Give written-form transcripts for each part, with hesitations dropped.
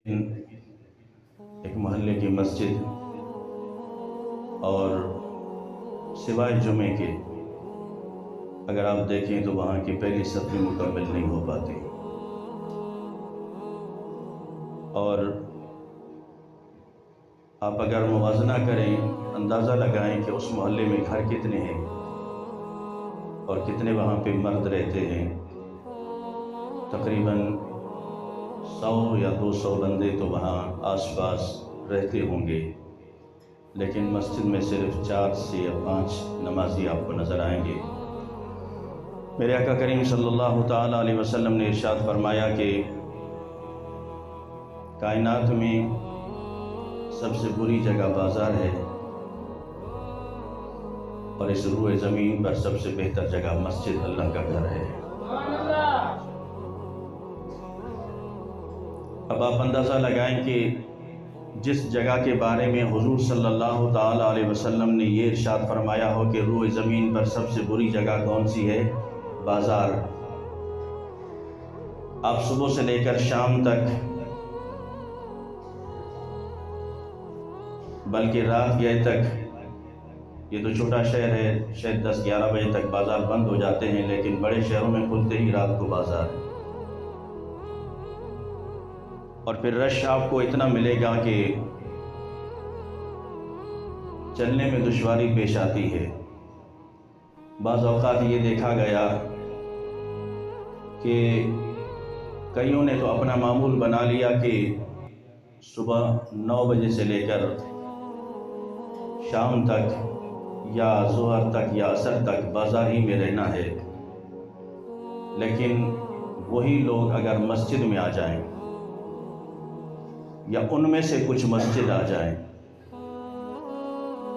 ایک محلے کی مسجد اور سوائے جمعے کے اگر آپ دیکھیں تو وہاں کی پہلی صف بھی مکمل نہیں ہو پاتی، اور آپ اگر موازنہ کریں، اندازہ لگائیں کہ اس محلے میں گھر کتنے ہیں اور کتنے وہاں پہ مرد رہتے ہیں، تقریباً 100 یا 200 بندے تو وہاں آس پاس رہتے ہوں گے، لیکن مسجد میں صرف 4 سے یا 5 نمازی آپ کو نظر آئیں گے۔ میرے آقا کریم صلی اللہ تعالیٰ علیہ وسلم نے ارشاد فرمایا کہ کائنات میں سب سے بری جگہ بازار ہے، اور اس روئے زمین پر سب سے بہتر جگہ مسجد اللہ کا گھر ہے۔ اب آپ اندازہ لگائیں کہ جس جگہ کے بارے میں حضور صلی اللہ تعالیٰ علیہ وسلم نے یہ ارشاد فرمایا ہو کہ روئے زمین پر سب سے بری جگہ کون سی ہے؟ بازار۔ آپ صبح سے لے کر شام تک، بلکہ رات گئے تک، یہ تو چھوٹا شہر ہے، شاید 10-11 بجے تک بازار بند ہو جاتے ہیں، لیکن بڑے شہروں میں کھلتے ہی رات کو بازار ہے، اور پھر رش آپ کو اتنا ملے گا کہ چلنے میں دشواری پیش آتی ہے۔ بعض اوقات یہ دیکھا گیا کہ کئیوں نے تو اپنا معمول بنا لیا کہ صبح 9 بجے سے لے کر شام تک یا ظہر تک یا عصر تک بازار ہی میں رہنا ہے، لیکن وہی لوگ اگر مسجد میں آ جائیں یا ان میں سے کچھ مسجد آ جائیں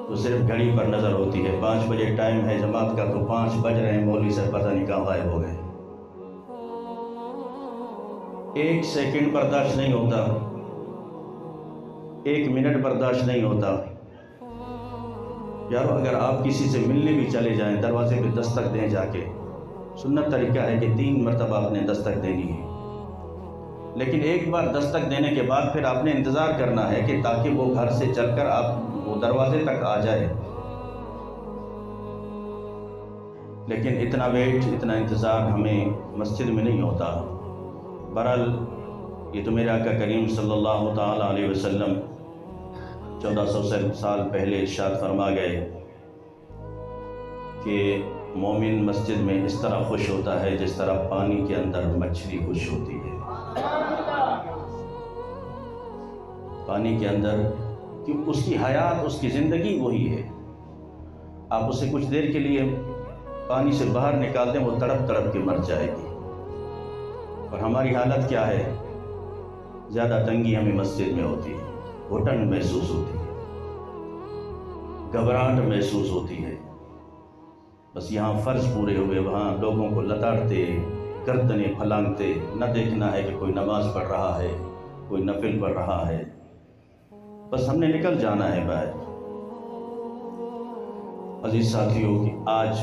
تو صرف گھڑی پر نظر ہوتی ہے، 5 بجے ٹائم ہے جماعت کا تو 5 بج رہے ہیں، مولوی سے پتہ نہیں کہاں غائب ہو گئے۔ 1 سیکنڈ برداشت نہیں ہوتا، 1 منٹ برداشت نہیں ہوتا۔ یارو اگر آپ کسی سے ملنے بھی چلے جائیں، دروازے پہ دستک دیں جا کے، سنت طریقہ ہے کہ 3 مرتبہ آپ نے دستک دینی ہے، لیکن ایک بار دستک دینے کے بعد پھر آپ نے انتظار کرنا ہے کہ تاکہ وہ گھر سے چل کر آپ وہ دروازے تک آ جائے، لیکن اتنا ویٹ، اتنا انتظار ہمیں مسجد میں نہیں ہوتا۔ بہرحال یہ تو میرے آقا کریم صلی اللہ تعالیٰ علیہ وسلم 1400 سال پہلے ارشاد فرما گئے کہ مومن مسجد میں اس طرح خوش ہوتا ہے جس طرح پانی کے اندر مچھلی خوش ہوتی ہے۔ پانی کے اندر، کہ اس کی حیات، اس کی زندگی وہی ہے، آپ اسے کچھ دیر کے لیے پانی سے باہر نکال دیں، وہ تڑپ تڑپ کے مر جائے گی۔ اور ہماری حالت کیا ہے؟ زیادہ تنگی ہمیں مسجد میں ہوتی ہے، گھٹن محسوس ہوتی ہے، گھبراہٹ محسوس ہوتی ہے، بس یہاں فرض پورے ہوئے، وہاں لوگوں کو لتاڑتے، گردنیں پھلانگتے، نہ دیکھنا ہے کہ کوئی نماز پڑھ رہا ہے، کوئی نفل پڑھ رہا ہے، بس ہم نے نکل جانا ہے باہر۔ عزیز ساتھیوں، آج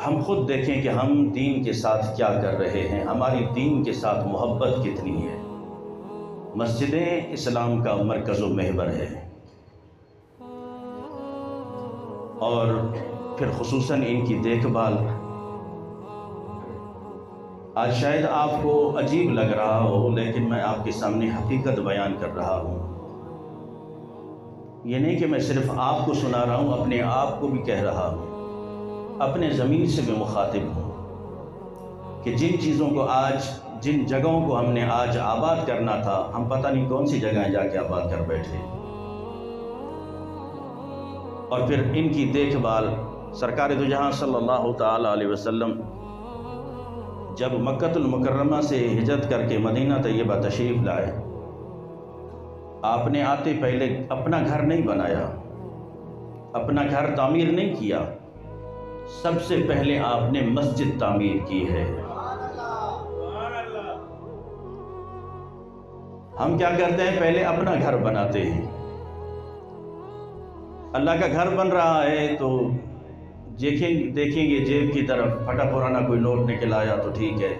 ہم خود دیکھیں کہ ہم دین کے ساتھ کیا کر رہے ہیں، ہماری دین کے ساتھ محبت کتنی ہے۔ مسجدیں اسلام کا مرکز و محور ہے، اور پھر خصوصاً ان کی دیکھ بھال۔ آج شاید آپ کو عجیب لگ رہا ہو، لیکن میں آپ کے سامنے حقیقت بیان کر رہا ہوں۔ یہ نہیں کہ میں صرف آپ کو سنا رہا ہوں، اپنے آپ کو بھی کہہ رہا ہوں، اپنے ضمیر سے بھی مخاطب ہوں کہ جن چیزوں کو آج، جن جگہوں کو ہم نے آج آباد کرنا تھا، ہم پتہ نہیں کون سی جگہیں جا کے آباد کر بیٹھے۔ اور پھر ان کی دیکھ بھال، سرکار دو جہاں صلی اللہ تعالیٰ علیہ وسلم جب مکہ المکرمہ سے ہجرت کر کے مدینہ طیبہ تشریف لائے، آپ نے آتے پہلے اپنا گھر نہیں بنایا، اپنا گھر تعمیر نہیں کیا، سب سے پہلے آپ نے مسجد تعمیر کی ہے۔ ہم کیا کرتے ہیں؟ پہلے اپنا گھر بناتے ہیں، اللہ کا گھر بن رہا ہے تو دیکھیں گے جیب کی طرف، پھٹا پرانا کوئی نوٹ نکل آیا تو ٹھیک ہے،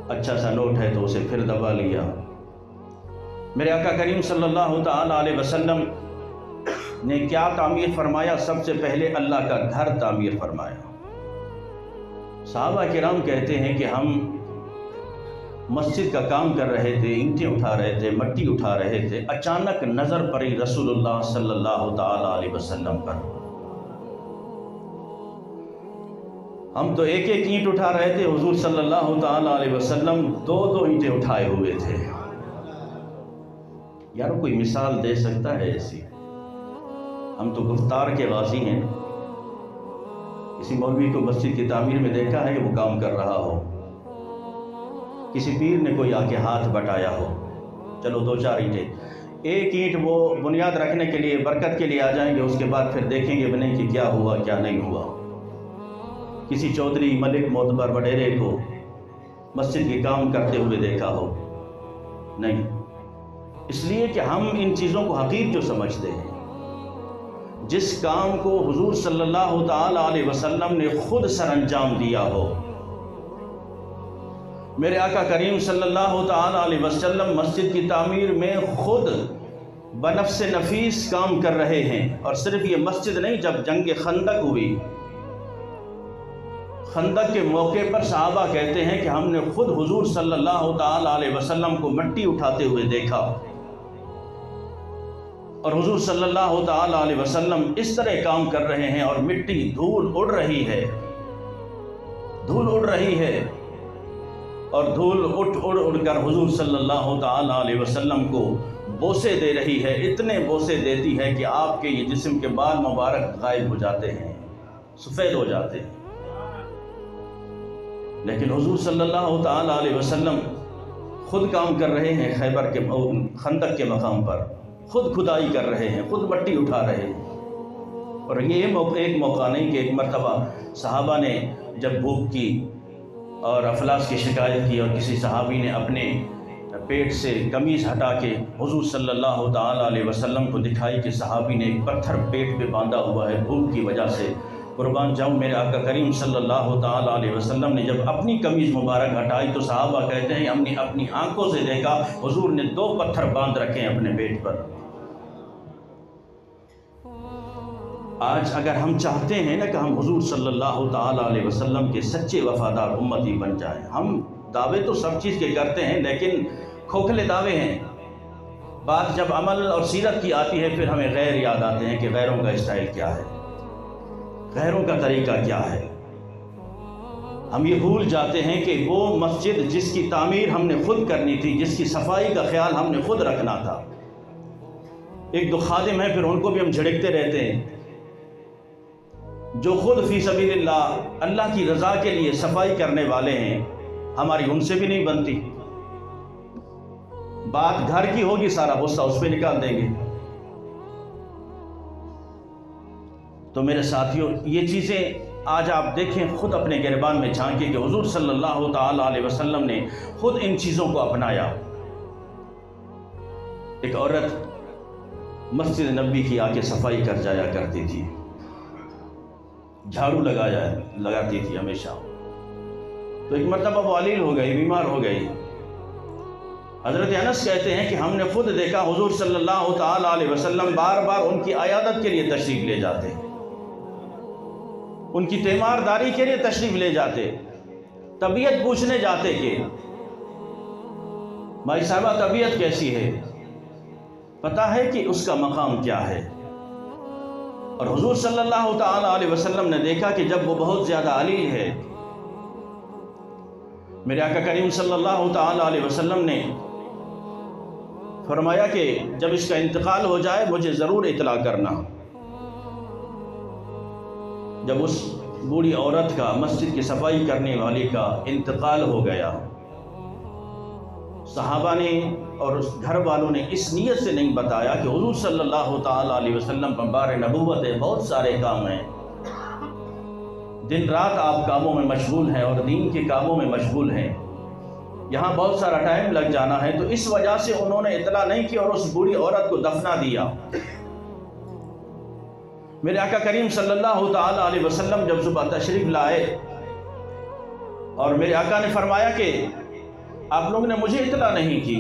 اچھا سا نوٹ ہے تو اسے پھر دبا لیا، میرے آقا کریم صلی اللہ تعالی علیہ وسلم نے کیا تعمیر فرمایا؟ سب سے پہلے اللہ کا گھر تعمیر فرمایا۔ صحابہ کرام کہتے ہیں کہ ہم مسجد کا کام کر رہے تھے، اینٹیں اٹھا رہے تھے، مٹی اٹھا رہے تھے، اچانک نظر پڑی رسول اللہ صلی اللہ تعالی علیہ وسلم پر۔ ہم تو ایک ایک اینٹ اٹھا رہے تھے، حضور صلی اللہ تعالی علیہ وسلم دو دو اینٹیں اٹھائے ہوئے تھے۔ یارو کوئی مثال دے سکتا ہے ایسی؟ ہم تو گفتار کے غازی ہیں۔ کسی مولوی کو مسجد کی تعمیر میں دیکھا ہے کہ وہ کام کر رہا ہو، کسی پیر نے کوئی آ کے ہاتھ بٹایا ہو، چلو دو چار اینٹیں، ایک اینٹ وہ بنیاد رکھنے کے لیے، برکت کے لیے آ جائیں گے، اس کے بعد پھر دیکھیں گے بنے کہ کیا ہوا کیا نہیں ہوا۔ کسی چودھری ملک معتبر وڈیرے کو مسجد کے کام کرتے ہوئے دیکھا ہو؟ نہیں، اس لیے کہ ہم ان چیزوں کو حقیق جو سمجھتے ہیں، جس کام کو حضور صلی اللہ تعالی علیہ وسلم نے خود سر انجام دیا ہو۔ میرے آقا کریم صلی اللہ تعالی علیہ وسلم مسجد کی تعمیر میں خود بنفس نفیس کام کر رہے ہیں، اور صرف یہ مسجد نہیں، جب جنگ خندق ہوئی، خندق کے موقع پر صحابہ کہتے ہیں کہ ہم نے خود حضور صلی اللہ تعالی علیہ وسلم کو مٹی اٹھاتے ہوئے دیکھا، اور حضور صلی اللہ تعالی علیہ وسلم اس طرح کام کر رہے ہیں، اور مٹی دھول اڑ رہی ہے، دھول اڑ رہی ہے، اور دھول اڑ کر حضور صلی اللہ تعالی علیہ وسلم کو بوسے دے رہی ہے، اتنے بوسے دیتی ہے کہ آپ کے یہ جسم کے بال مبارک غائب ہو جاتے ہیں، سفید ہو جاتے ہیں۔ لیکن حضور صلی اللہ تعالی علیہ وسلم خود کام کر رہے ہیں، خیبر کے خندق کے مقام پر خود کھدائی کر رہے ہیں، خود مٹی اٹھا رہے ہیں۔ اور یہ ایک موقع نہیں کہ ایک مرتبہ صحابہ نے جب بھوک کی اور افلاس کی شکایت کی، اور کسی صحابی نے اپنے پیٹ سے قمیض ہٹا کے حضور صلی اللہ تعالی علیہ وسلم کو دکھائی کہ صحابی نے ایک پتھر پیٹ پہ باندھا ہوا ہے بھوک کی وجہ سے۔ قربان جاؤں، میرے آقا کریم صلی اللہ تعالی علیہ وسلم نے جب اپنی قمیض مبارک ہٹائی تو صحابہ کہتے ہیں ہم نے اپنی آنکھوں سے دیکھا حضور نے 2 پتھر باندھ رکھے ہیں اپنے پیٹ پر۔ آج اگر ہم چاہتے ہیں نا کہ ہم حضور صلی اللہ تعالی علیہ وسلم کے سچے وفادار امتی بن جائیں، ہم دعوے تو سب چیز کے کرتے ہیں لیکن کھوکھلے دعوے ہیں، بات جب عمل اور سیرت کی آتی ہے پھر ہمیں غیر یاد آتے ہیں کہ غیروں کا اسٹائل کیا ہے، غیروں کا طریقہ کیا ہے۔ ہم یہ بھول جاتے ہیں کہ وہ مسجد جس کی تعمیر ہم نے خود کرنی تھی، جس کی صفائی کا خیال ہم نے خود رکھنا تھا، ایک دو خادم ہیں پھر ان کو بھی ہم جھڑکتے رہتے ہیں، جو خود فی سبیل اللہ کی رضا کے لیے صفائی کرنے والے ہیں، ہماری ان سے بھی نہیں بنتی۔ بات گھر کی ہوگی، سارا غصہ اس پہ نکال دیں گے۔ تو میرے ساتھیوں، یہ چیزیں آج آپ دیکھیں، خود اپنے گریبان میں جھانکیں کہ حضور صلی اللہ تعالی علیہ وسلم نے خود ان چیزوں کو اپنایا۔ ایک عورت مسجد نبی کی آ کے صفائی کر جایا کرتی تھی، جھاڑو لگاتی تھی ہمیشہ۔ تو ایک مرتبہ وہ علیل ہو گئی، بیمار ہو گئی۔ حضرت انس کہتے ہیں کہ ہم نے خود دیکھا حضور صلی اللہ تعالی علیہ وسلم بار بار ان کی عیادت کے لیے تشریف لے جاتے، ان کی تیمارداری کے لیے تشریف لے جاتے، طبیعت پوچھنے جاتے کہ بھائی صاحبہ طبیعت کیسی ہے، پتہ ہے کہ اس کا مقام کیا ہے۔ اور حضور صلی اللہ تعالی علیہ وسلم نے دیکھا کہ جب وہ بہت زیادہ علیل ہے، میرے آقا کریم صلی اللہ تعالی علیہ وسلم نے فرمایا کہ جب اس کا انتقال ہو جائے مجھے ضرور اطلاع کرنا۔ جب اس بوڑھی عورت کا، مسجد کی صفائی کرنے والی کا انتقال ہو گیا، صحابہ نے اور اس گھر والوں نے اس نیت سے نہیں بتایا کہ حضور صلی اللہ تعالی علیہ وسلم پر بار نبوت ہے، بہت سارے کام ہیں، دن رات آپ کاموں میں مشغول ہیں اور دین کے کاموں میں مشغول ہیں، یہاں بہت سارا ٹائم لگ جانا ہے، تو اس وجہ سے انہوں نے اطلاع نہیں کی اور اس بوڑھی عورت کو دفنا دیا۔ میرے آقا کریم صلی اللہ تعالی علیہ وسلم جب صبح تشریف لائے اور میرے آقا نے فرمایا کہ آپ لوگوں نے مجھے اطلاع نہیں کی،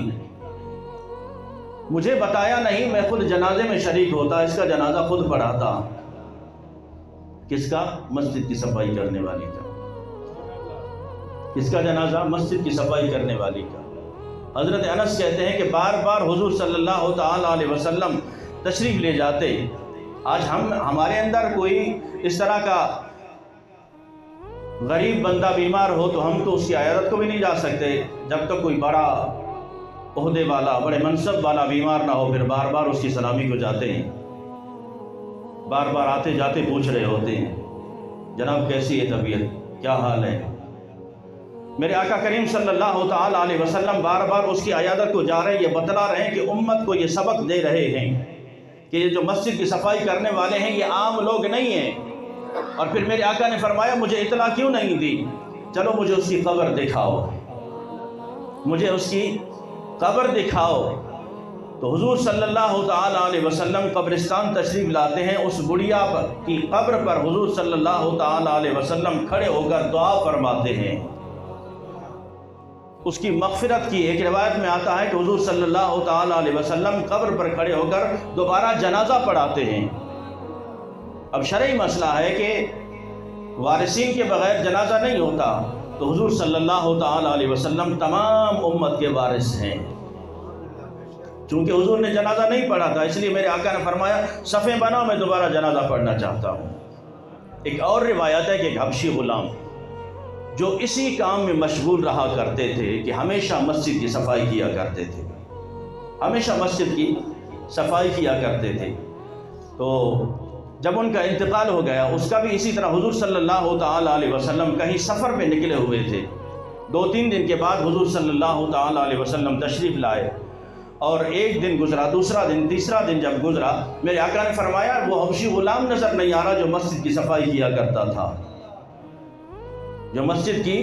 مجھے بتایا نہیں، میں خود جنازے میں شریک ہوتا، اس کا جنازہ خود پڑھاتا۔ کس کا؟ مسجد کی صفائی کرنے والی کا۔ کس کا جنازہ؟ مسجد کی صفائی کرنے والی کا۔ حضرت انس کہتے ہیں کہ بار بار حضور صلی اللہ تعالی علیہ وسلم تشریف لے جاتے۔ آج ہمارے اندر کوئی اس طرح کا غریب بندہ بیمار ہو تو ہم تو اس کی عیادت کو بھی نہیں جا سکتے جب تک کوئی بڑا عہدے والا، بڑے منصب والا بیمار نہ ہو، پھر بار بار اس کی سلامی کو جاتے ہیں، بار بار آتے جاتے پوچھ رہے ہوتے ہیں جناب کیسی ہے طبیعت، کیا حال ہے۔ میرے آقا کریم صلی اللہ تعالی علیہ وسلم بار بار اس کی عیادت کو جا رہے ہیں، یہ بتلا رہے ہیں کہ امت کو یہ سبق دے رہے ہیں کہ یہ جو مسجد کی صفائی کرنے والے ہیں یہ عام لوگ نہیں ہیں۔ اور پھر میرے آقا نے فرمایا مجھے اطلاع کیوں نہیں دی؟ چلو مجھے اس کی قبر دکھاؤ، مجھے اس کی قبر دکھاؤ۔ تو حضور صلی اللہ تعالی علیہ وسلم قبرستان تشریف لاتے ہیں، اس بڑھیا کی قبر پر حضور صلی اللہ تعالی علیہ وسلم کھڑے ہو کر دعا فرماتے ہیں، اس کی مغفرت کی۔ ایک روایت میں آتا ہے کہ حضور صلی اللہ تعالی علیہ وسلم قبر پر کھڑے ہو کر دوبارہ جنازہ پڑھاتے ہیں۔ اب شرعی مسئلہ ہے کہ وارثین کے بغیر جنازہ نہیں ہوتا، تو حضور صلی اللہ تعالی علیہ وسلم تمام امت کے وارث ہیں۔ چونکہ حضور نے جنازہ نہیں پڑھا تھا، اس لیے میرے آقا نے فرمایا صفیں بناؤ، میں دوبارہ جنازہ پڑھنا چاہتا ہوں۔ ایک اور روایت ہے کہ ایک حبشی غلام جو اسی کام میں مشغول رہا کرتے تھے کہ ہمیشہ مسجد کی صفائی کیا کرتے تھے، ہمیشہ مسجد کی صفائی کیا کرتے تھے، تو جب ان کا انتقال ہو گیا، اس کا بھی اسی طرح حضور صلی اللہ تعالی علیہ وسلم کہیں سفر پہ نکلے ہوئے تھے، 2-3 دن کے بعد حضور صلی اللہ تعالی علیہ وسلم تشریف لائے، اور ایک دن گزرا، دوسرا دن، تیسرا دن جب گزرا، میرے آقا نے فرمایا وہ حبشی غلام نظر نہیں آ رہا جو مسجد کی صفائی کیا کرتا تھا، جو مسجد کی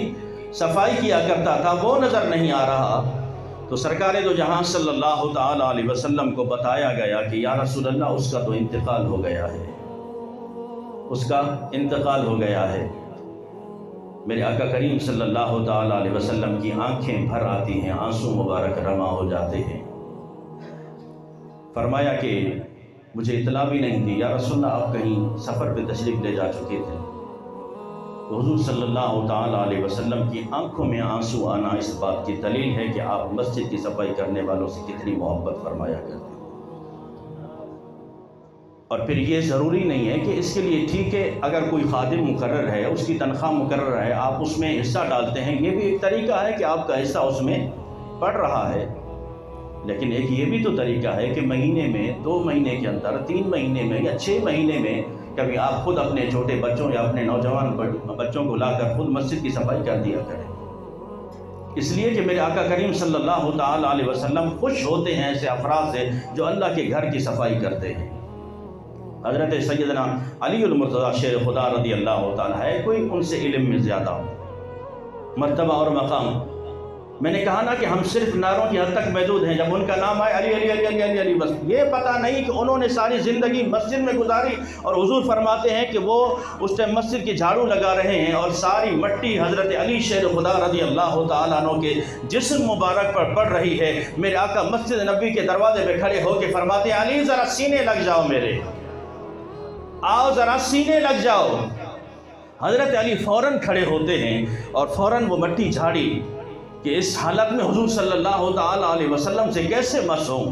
صفائی کیا کرتا تھا وہ نظر نہیں آ رہا۔ تو سرکار دو جہاں صلی اللہ تعالی علیہ وسلم کو بتایا گیا کہ یا رسول اللہ اس کا تو انتقال ہو گیا ہے، اس کا انتقال ہو گیا ہے۔ میرے آقا کریم صلی اللہ تعالی علیہ وسلم کی آنکھیں بھر آتی ہیں، آنسو مبارک رواں ہو جاتے ہیں۔ فرمایا کہ مجھے اطلاع بھی نہیں دی، یا رسول اللہ آپ کہیں سفر پہ تشریف لے جا چکے تھے۔ تو حضور صلی اللہ تعالی علیہ وسلم کی آنکھوں میں آنسو آنا اس بات کی دلیل ہے کہ آپ مسجد کی صفائی کرنے والوں سے کتنی محبت فرمایا کرتے ہیں۔ اور پھر یہ ضروری نہیں ہے کہ اس کے لیے ٹھیک ہے اگر کوئی خادم مقرر ہے، اس کی تنخواہ مقرر ہے، آپ اس میں حصہ ڈالتے ہیں، یہ بھی ایک طریقہ ہے کہ آپ کا حصہ اس میں پڑ رہا ہے، لیکن ایک یہ بھی تو طریقہ ہے کہ مہینے میں، 2 مہینے کے اندر، 3 مہینے میں یا 6 مہینے میں کبھی آپ خود اپنے چھوٹے بچوں یا اپنے نوجوان بچوں کو لا کر خود مسجد کی صفائی کر دیا کریں، اس لیے کہ میرے آقا کریم صلی اللہ تعالی علیہ وسلم خوش ہوتے ہیں ایسے افراد سے جو اللہ کے گھر کی صفائی کرتے ہیں۔ حضرت سیدنا علی المرتضیٰ شیر خدا رضی اللہ تعالیٰ ہے کوئی ان سے علم میں زیادہ مرتبہ اور مقام؟ میں نے کہا نا کہ ہم صرف نعروں کی حد تک محدود ہیں، جب ان کا نام آئے علی علی علی علی علی علی، بس یہ پتہ نہیں کہ انہوں نے ساری زندگی مسجد میں گزاری، اور حضور فرماتے ہیں کہ وہ اس ٹائم مسجد کی جھاڑو لگا رہے ہیں اور ساری مٹی حضرت علی شیر خدا رضی اللہ تعالیٰ عنہ کے جسم مبارک پر پڑ رہی ہے۔ میرے آقا مسجد نبی کے دروازے پہ کھڑے ہو کے فرماتے ہیں علی ذرا سینے لگ جاؤ، میرے آؤ ذرا سینے لگ جاؤ۔ حضرت علی فوراً کھڑے ہوتے ہیں اور فوراً وہ مٹی جھاڑی کہ اس حالت میں حضور صلی اللہ تعالی علیہ وسلم سے کیسے مس ہوں۔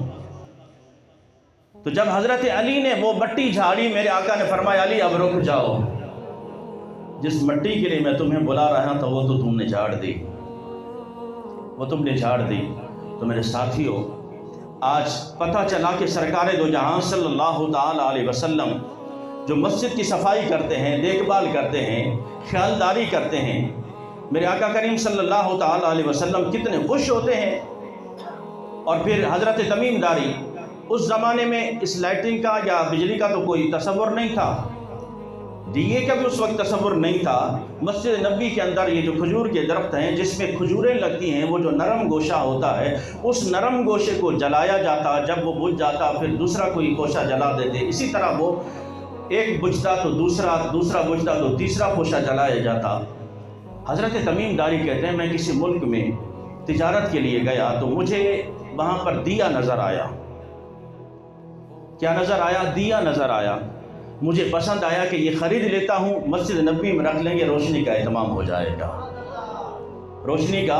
تو جب حضرت علی نے وہ مٹی جھاڑی، میرے آقا نے فرمایا علی اب رک جاؤ، جس مٹی کے لیے میں تمہیں بلا رہا تھا وہ تو تم نے جھاڑ دی، وہ تم نے جھاڑ دی۔ تو میرے ساتھیوں، آج پتہ چلا کہ سرکار دو جہاں صلی اللہ تعالی علیہ وسلم جو مسجد کی صفائی کرتے ہیں، دیکھ بھال کرتے ہیں، خیالداری کرتے ہیں، میرے آقا کریم صلی اللہ تعالی علیہ وسلم کتنے خوش ہوتے ہیں۔ اور پھر حضرت تمیم داری، اس زمانے میں اس لائٹنگ کا یا بجلی کا تو کوئی تصور نہیں تھا، دیے کا بھی اس وقت تصور نہیں تھا۔ مسجد نبی کے اندر یہ جو کھجور کے درخت ہیں جس میں کھجوریں لگتی ہیں، وہ جو نرم گوشہ ہوتا ہے، اس نرم گوشے کو جلایا جاتا، جب وہ بجھ جاتا پھر دوسرا کوئی گوشہ جلا دیتے، اسی طرح وہ ایک بجھتا تو دوسرا بجھتا تو تیسرا گوشہ جلایا جاتا۔ حضرت تمیم داری کہتے ہیں میں کسی ملک میں تجارت کے لیے گیا تو مجھے وہاں پر دیا نظر آیا، کیا نظر آیا؟ دیا نظر آیا، مجھے پسند آیا کہ یہ خرید لیتا ہوں، مسجد نبوی میں رکھ لیں گے، روشنی کا اہتمام ہو جائے گا، روشنی کا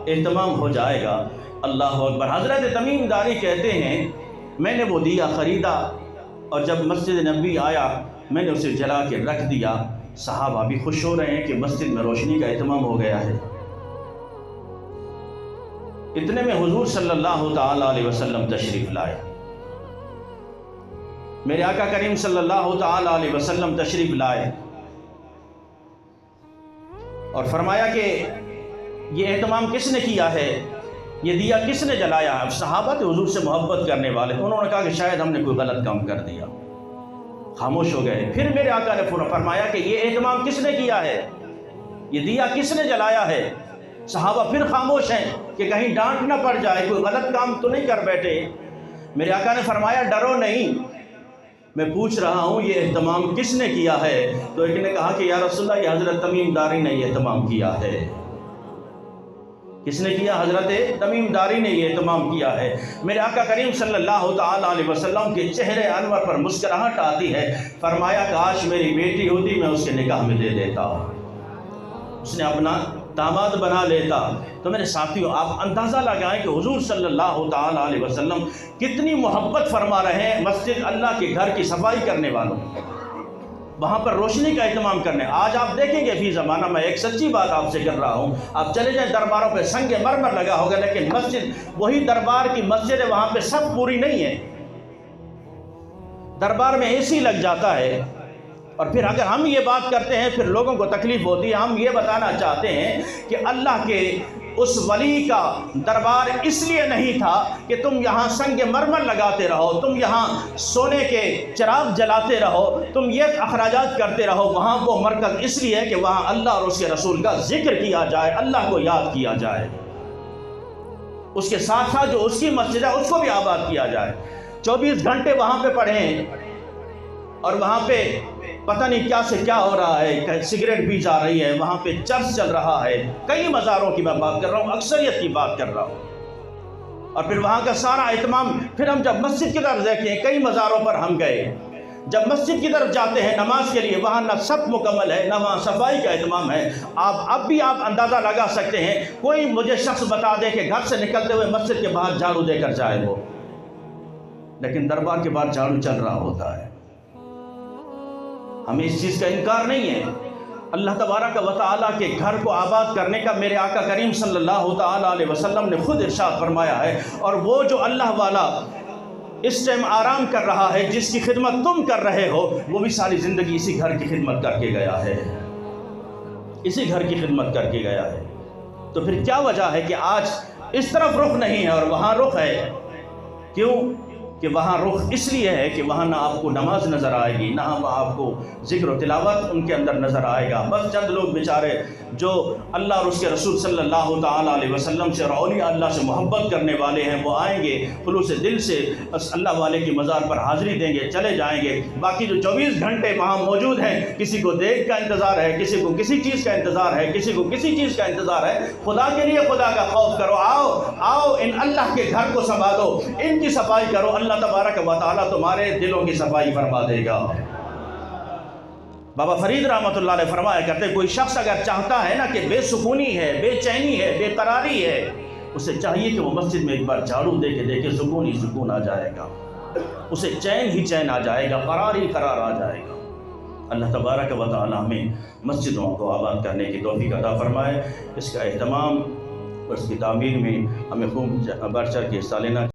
اہتمام ہو جائے گا۔ اللہ اکبر۔ حضرت تمیم داری کہتے ہیں میں نے وہ دیا خریدا اور جب مسجد نبوی آیا میں نے اسے جلا کے رکھ دیا۔ صحابہ بھی خوش ہو رہے ہیں کہ مسجد میں روشنی کا اہتمام ہو گیا ہے۔ اتنے میں حضور صلی اللہ تعالی علیہ وسلم تشریف لائے۔ میرے آقا کریم صلی اللہ تعالی علیہ وسلم تشریف لائے اور فرمایا کہ یہ اہتمام کس نے کیا ہے، یہ دیا کس نے جلایا ہے؟ صحابہ تھے حضور سے محبت کرنے والے، انہوں نے کہا کہ شاید ہم نے کوئی غلط کام کر دیا، خاموش ہو گئے۔ پھر میرے آقا نے فرمایا کہ یہ اہتمام کس نے کیا ہے، یہ دیا کس نے جلایا ہے؟ صحابہ پھر خاموش ہیں کہ کہیں ڈانٹ نہ پڑ جائے، کوئی غلط کام تو نہیں کر بیٹھے۔ میرے آقا نے فرمایا ڈرو نہیں، میں پوچھ رہا ہوں یہ اہتمام کس نے کیا ہے؟ تو ایک نے کہا کہ یا رسول اللہ یہ حضرت تمیم داری نے یہ اہتمام کیا ہے۔ کس نے کیا؟ حضرت تمیم داری نے یہ اہتمام کیا ہے۔ میرے آقا کریم صلی اللہ تعالی علیہ وسلم کے چہرے انور پر مسکراہٹ آتی ہے۔ فرمایا کاش میری بیٹی ہوتی میں اس کے نکاح میں دے دیتا، اس نے اپنا داماد بنا لیتا۔ تو میرے ساتھیوں آپ اندازہ لگائیں کہ حضور صلی اللہ تعالی علیہ وسلم کتنی محبت فرما رہے ہیں مسجد اللہ کے گھر کی صفائی کرنے والوں، وہاں پر روشنی کا اہتمام کرنے۔ آج آپ دیکھیں گے فی زمانہ میں ایک سچی بات آپ سے کر رہا ہوں، آپ چلے جائیں درباروں پہ سنگ مرمر لگا ہوگا لیکن مسجد وہی دربار کی مسجد ہے، وہاں پہ سب پوری نہیں ہے۔ دربار میں اے سی لگ جاتا ہے اور پھر اگر ہم یہ بات کرتے ہیں پھر لوگوں کو تکلیف ہوتی ہے۔ ہم یہ بتانا چاہتے ہیں کہ اللہ کے اس ولی کا دربار اس لیے نہیں تھا کہ تم یہاں سنگ مرمر لگاتے رہو، تم یہاں سونے کے چراغ جلاتے رہو، تم یہ اخراجات کرتے رہو۔ وہاں وہ مرکز اس لیے ہے کہ وہاں اللہ اور اس کے رسول کا ذکر کیا جائے، اللہ کو یاد کیا جائے، اس کے ساتھ ساتھ جو اس کی مسجد ہے اس کو بھی آباد کیا جائے۔ 24 گھنٹے وہاں پہ پڑھیں اور وہاں پہ پتہ نہیں کیا سے کیا ہو رہا ہے، سگریٹ بھی جا رہی ہے، وہاں پہ چرس چل رہا ہے، کئی مزاروں کی میں بات کر رہا ہوں، اکثریت کی بات کر رہا ہوں، اور پھر وہاں کا سارا اہتمام۔ پھر ہم جب مسجد کی طرف دیکھیں، کئی مزاروں پر ہم گئے، جب مسجد کی طرف جاتے ہیں نماز کے لیے وہاں نہ صف مکمل ہے، نہ وہاں صفائی کا اہتمام ہے۔ اب بھی آپ اندازہ لگا سکتے ہیں، کوئی مجھے شخص بتا دے کہ گھر سے نکلتے ہوئے مسجد کے باہر جھاڑو دے کر جائے وہ، لیکن دربار کے باہر جھاڑو چل رہا ہوتا ہے۔ ہمیں اس چیز کا انکار نہیں ہے۔ اللہ تبارک و تعالیٰ کے گھر کو آباد کرنے کا میرے آقا کریم صلی اللہ تعالی علیہ وسلم نے خود ارشاد فرمایا ہے، اور وہ جو اللہ والا اس ٹائم آرام کر رہا ہے، جس کی خدمت تم کر رہے ہو، وہ بھی ساری زندگی اسی گھر کی خدمت کر کے گیا ہے، اسی گھر کی خدمت کر کے گیا ہے۔ تو پھر کیا وجہ ہے کہ آج اس طرف رخ نہیں ہے اور وہاں رخ ہے؟ کیوں کہ وہاں رخ اس لیے ہے کہ وہاں نہ آپ کو نماز نظر آئے گی، نہ وہاں آپ کو ذکر و تلاوت ان کے اندر نظر آئے گا۔ بس چند لوگ بیچارے جو اللہ اور اس کے رسول صلی اللہ تعالی علیہ وسلم سے اور اولیاء اللہ سے محبت کرنے والے ہیں، وہ آئیں گے خلوص دل سے، بس اللہ والے کی مزار پر حاضری دیں گے، چلے جائیں گے۔ باقی جو 24 گھنٹے وہاں موجود ہیں، کسی کو دیکھ کا انتظار ہے، کسی کو کسی چیز کا انتظار ہے، کسی کو کسی چیز کا انتظار ہے۔ خدا کے لیے خدا کا خوف کرو، آؤ ان اللہ کے گھر کو سنبھالو، ان کی صفائی کرو، اللہ تبارک و تعالیٰ تمہارے دلوں کی صفائی فرما دے گا۔ بابا فرید رحمۃ اللہ علیہ فرمایا کرتے، کوئی شخص اگر چاہتا ہے نا کہ بے سکونی ہے، بے چینی ہے، بے قراری ہے، اسے چاہیے کہ وہ مسجد میں ایک بار جھاڑو دے کے دیکھے، سکون ہی سکون آ جائے گا، اسے چین ہی چین آ جائے گا، قرار ہی قرار آ جائے گا۔ اللہ تبارک و تعالی ہمیں مسجدوں کو آباد کرنے کی توفیق عطا فرمائے، اس کا اہتمام اور اس کی تعمیر میں ہمیں خوب بڑھ چڑھ کے حصہ لینا